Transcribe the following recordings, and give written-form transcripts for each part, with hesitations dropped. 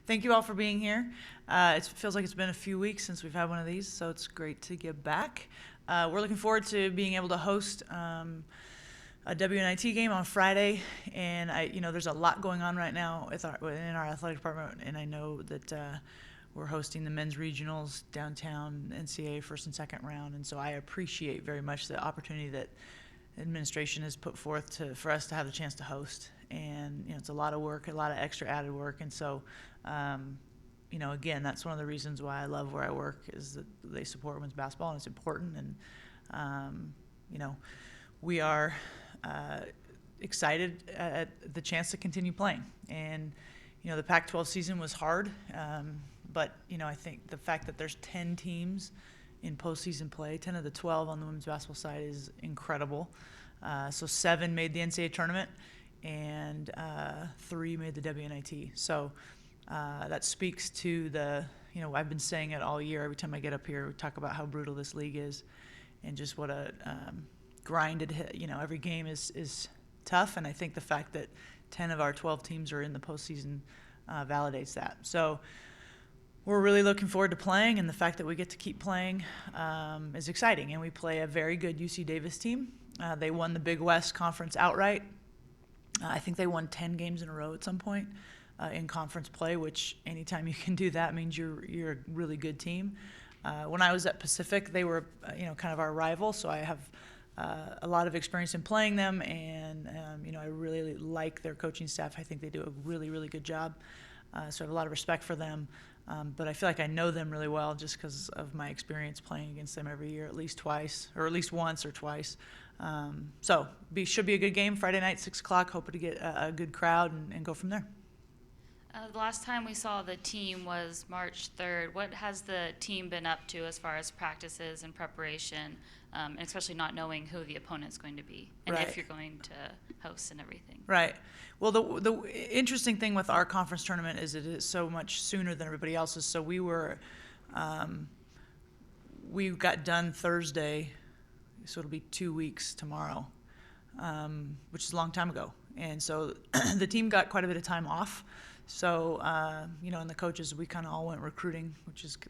Thank you all for being here. It feels like it's been a few weeks since we've had one of these, so it's great to get back. We're looking forward to being able to host a WNIT game on Friday, and there's a lot going on right now in our athletic department, and I know that we're hosting the men's regionals downtown NCAA first and second round, and so I appreciate very much the opportunity that administration has put forth for us to have the chance to host. And it's a lot of work, a lot of extra added work, and so again, that's one of the reasons why I love where I work, is that they support women's basketball, and it's important. And we are excited at the chance to continue playing. And the Pac-12 season was hard, but I think the fact that there's 10 teams in postseason play, 10 of the 12 on the women's basketball side, is incredible. So 7 made the NCAA tournament, and 3 made the WNIT. So that speaks to I've been saying it all year. Every time I get up here, we talk about how brutal this league is, and just what a grinded, every game is tough. And I think the fact that 10 of our 12 teams are in the postseason validates that. So we're really looking forward to playing, and the fact that we get to keep playing is exciting. And we play a very good UC Davis team. They won the Big West Conference outright. I think they won 10 games in a row at some point in conference play, which anytime you can do that means you're a really good team. When I was at Pacific, they were kind of our rival, so I have a lot of experience in playing them, and I really like their coaching staff. I think they do a really, really good job. So I have a lot of respect for them. But I feel like I know them really well just because of my experience playing against them every year, at least twice, or at least once or twice. So should be a good game Friday night, 6 o'clock. Hoping to get a good crowd and go from there. The last time we saw the team was March 3rd. What has the team been up to as far as practices and preparation, and especially not knowing who the opponent's going to be and Right. if you're going to host and everything? Right. Well, the interesting thing with our conference tournament is it is so much sooner than everybody else's. So we got done Thursday, so it'll be 2 weeks tomorrow, which is a long time ago. And so the team got quite a bit of time off. So, and the coaches, we kind of all went recruiting,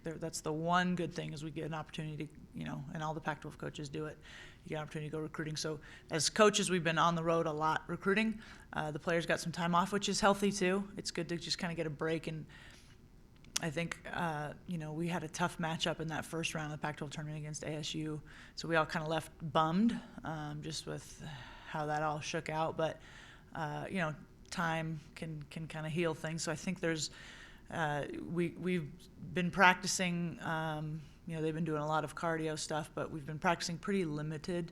that's the one good thing, is we get an opportunity to, and all the Pac-12 coaches do it. You get an opportunity to go recruiting. So as coaches, we've been on the road a lot recruiting. The players got some time off, which is healthy too. It's good to just kind of get a break. And I think, we had a tough matchup in that first round of the Pac-12 tournament against ASU. So we all kind of left bummed, just with how that all shook out. But, time can kind of heal things. So I think there's we've been practicing. They've been doing a lot of cardio stuff, but we've been practicing pretty limited,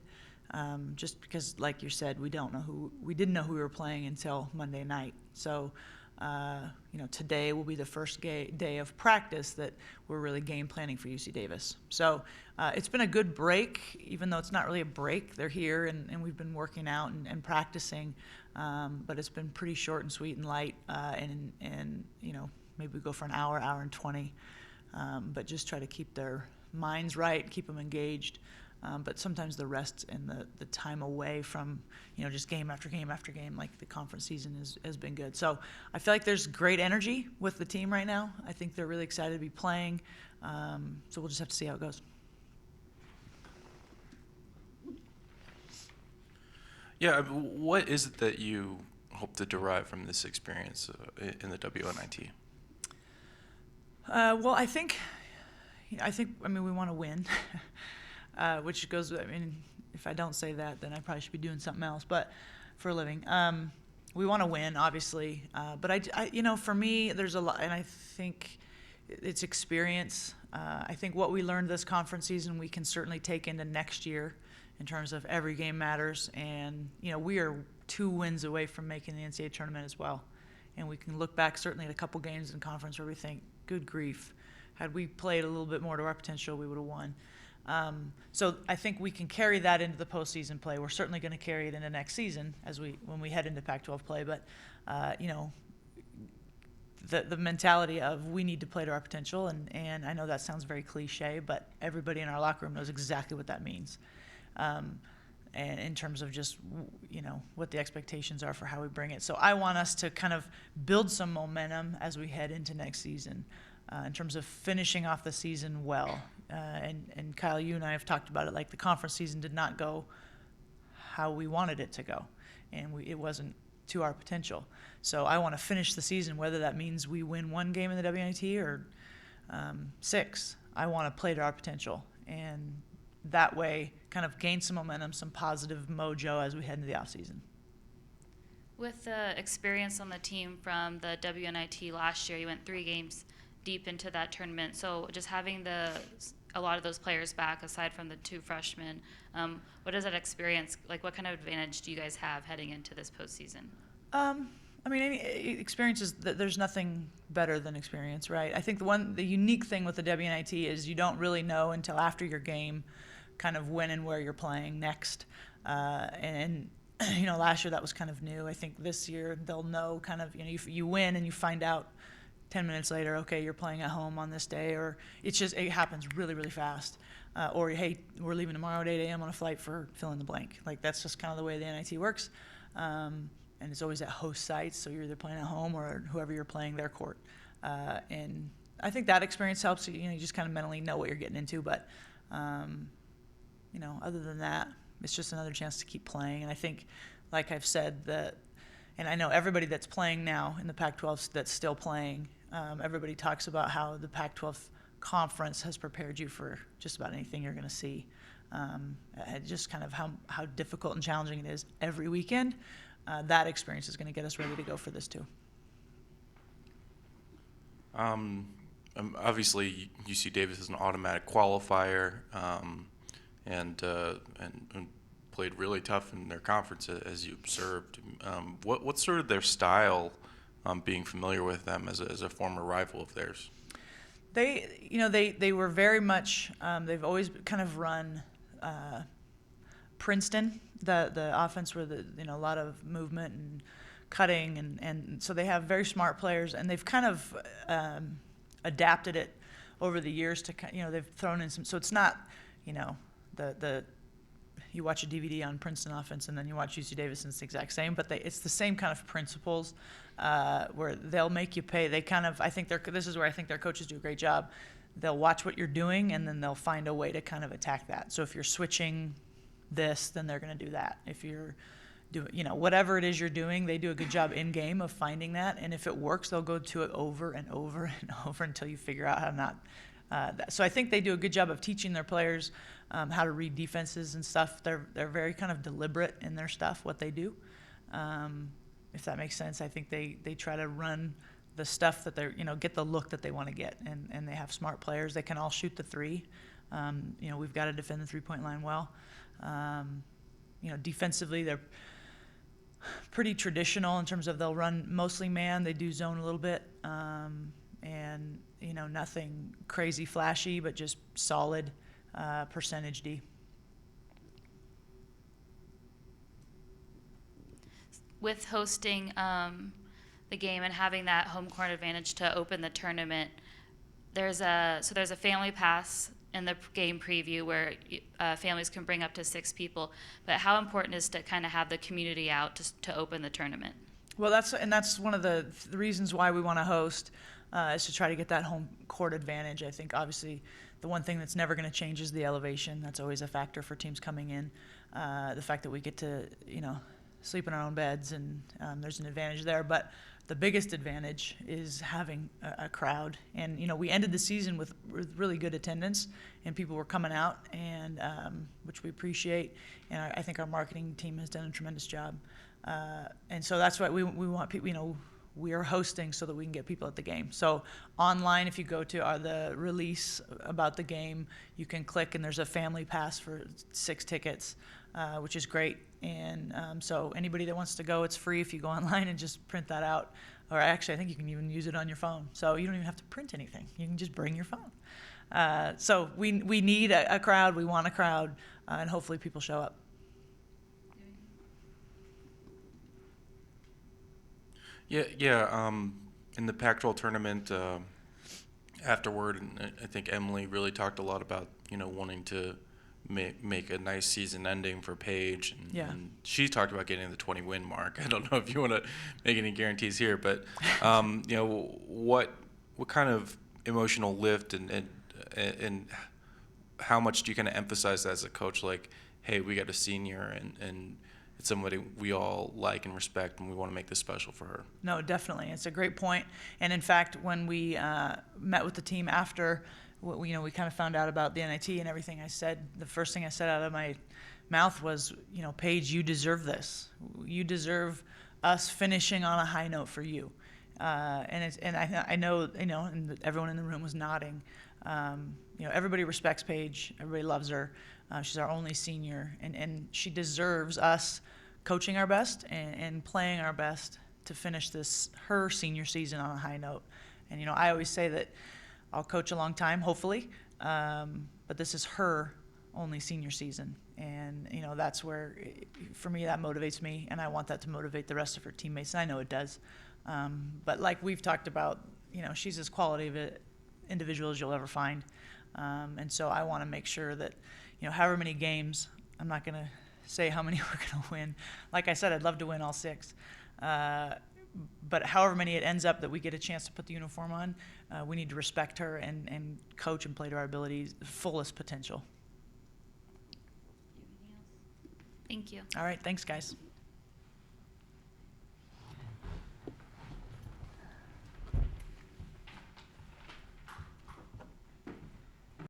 just because, like you said, we didn't know who we were playing until Monday night. So today will be the first day of practice that we're really game planning for UC Davis. So it's been a good break, even though it's not really a break. They're here, and we've been working out and practicing, but it's been pretty short and sweet and light, and maybe we go for an hour and 20, but just try to keep their minds right, keep them engaged. But sometimes the rest and the time away from, just game after game after game, like the conference season has been good. So I feel like there's great energy with the team right now. I think they're really excited to be playing. So we'll just have to see how it goes. Yeah, what is it that you hope to derive from this experience in the WNIT? Well, I think we want to win. Which goes, if I don't say that, then I probably should be doing something else, but for a living. We want to win, obviously, but I for me, there's a lot, and I think it's experience. I think what we learned this conference season, we can certainly take into next year in terms of every game matters, and, we are 2 wins away from making the NCAA tournament as well, and we can look back certainly at a couple games in conference where we think, good grief, had we played a little bit more to our potential, we would have won. So I think we can carry that into the postseason play. We're certainly going to carry it into next season when we head into Pac-12 play. But the mentality of we need to play to our potential, and I know that sounds very cliche, but everybody in our locker room knows exactly what that means. and in terms of just, what the expectations are for how we bring it. So I want us to kind of build some momentum as we head into next season in terms of finishing off the season well. And Kyle, you and I have talked about it, like the conference season did not go how we wanted it to go, and it wasn't to our potential. So I want to finish the season, whether that means we win one game in the WNIT or 6. I want to play to our potential, and that way kind of gain some momentum, some positive mojo as we head into the offseason. With the experience on the team from the WNIT last year, you went 3 games deep into that tournament. So just having a lot of those players back, aside from the 2 freshmen, what is that experience like? What kind of advantage do you guys have heading into this postseason? Any experiences, there's nothing better than experience, right? I think the unique thing with the WNIT is you don't really know until after your game kind of when and where you're playing next. And last year that was kind of new. I think this year they'll know kind of, you win and you find out 10 minutes later, okay, you're playing at home on this day, or it happens really, really fast. Or, hey, we're leaving tomorrow at 8 a.m. on a flight for fill in the blank. Like, that's just kind of the way the NIT works. And it's always at host sites, so you're either playing at home or whoever you're playing their court. And I think that experience helps you. You just kind of mentally know what you're getting into. But, other than that, it's just another chance to keep playing. And I think, like I've said, and I know everybody that's playing now in the Pac-12 that's still playing, everybody talks about how the Pac-12 conference has prepared you for just about anything you're going to see. Just kind of how difficult and challenging it is every weekend. That experience is going to get us ready to go for this too. Obviously, UC Davis is an automatic qualifier, and played really tough in their conference, as you observed. What's sort of their style, being familiar with them as a former rival of theirs? They were very much, they've always kind of run Princeton, the offense where a lot of movement and cutting, and so they have very smart players, and they've kind of adapted it over the years to, they've thrown in some, so it's not, you watch a DVD on Princeton offense and then you watch UC Davis and it's the exact same, but it's the same kind of principles where they'll make you pay. This is where I think their coaches do a great job. They'll watch what you're doing and then they'll find a way to kind of attack that. So if you're switching this, then they're going to do that. If you're doing, whatever it is you're doing, they do a good job in game of finding that. And if it works, they'll go to it over and over and over until you figure out how to not. So I think they do a good job of teaching their players how to read defenses and stuff. They're very kind of deliberate in their stuff, what they do. If that makes sense, I think they try to run the stuff that they're, get the look that they want to get. And they have smart players. They can all shoot the 3. We've got to defend the 3-point line well. Defensively, they're pretty traditional in terms of they'll run mostly man. They do zone a little bit. And nothing crazy flashy, but just solid percentage D. With hosting the game and having that home court advantage to open the tournament, there's a family pass in the game preview where families can bring up to 6 people. But how important is to kind of have the community out to open the tournament? Well, that's one of the reasons why we want to host. Is to try to get that home court advantage. I think obviously the one thing that's never going to change is the elevation. That's always a factor for teams coming in. The fact that we get to, sleep in our own beds, and there's an advantage there. But the biggest advantage is having a crowd. And, we ended the season with really good attendance, and people were coming out, and which we appreciate. And I think our marketing team has done a tremendous job. And so that's why we want people, we are hosting so that we can get people at the game. So online, if you go to the release about the game, you can click and there's a family pass for 6 tickets, which is great. And so anybody that wants to go, it's free if you go online and just print that out. Or actually, I think you can even use it on your phone. So you don't even have to print anything. You can just bring your phone. So we need a crowd. We want a crowd, and hopefully people show up. Yeah. In the Pac-12 tournament, afterward, and I think Emily really talked a lot about wanting to make a nice season ending for Paige. And, Yeah. and she talked about getting the 20 win mark. I don't know if you want to make any guarantees here, but what kind of emotional lift and how much do you kind of emphasize that as a coach? Like, hey, we got a senior and it's somebody we all like and respect, and we want to make this special for her. No, definitely. It's a great point. And in fact, when we met with the team after, we kind of found out about the NIT and everything, the first thing I said out of my mouth was, Paige, you deserve this. You deserve us finishing on a high note for you. And I know, and everyone in the room was nodding. Everybody respects Paige. Everybody loves her. She's our only senior, and she deserves us coaching our best and playing our best to finish her senior season on a high note. And, I always say that I'll coach a long time, hopefully, but this is her only senior season. And, that's where, for me, that motivates me, and I want that to motivate the rest of her teammates, and I know it does. But like we've talked about, she's as quality of an individual as you'll ever find. And so I want to make sure that, however many games, I'm not going to say how many we're going to win. Like I said, I'd love to win all 6. But however many it ends up that we get a chance to put the uniform on, we need to respect her and coach and play to our abilities, fullest potential. Thank you. All right, thanks, guys.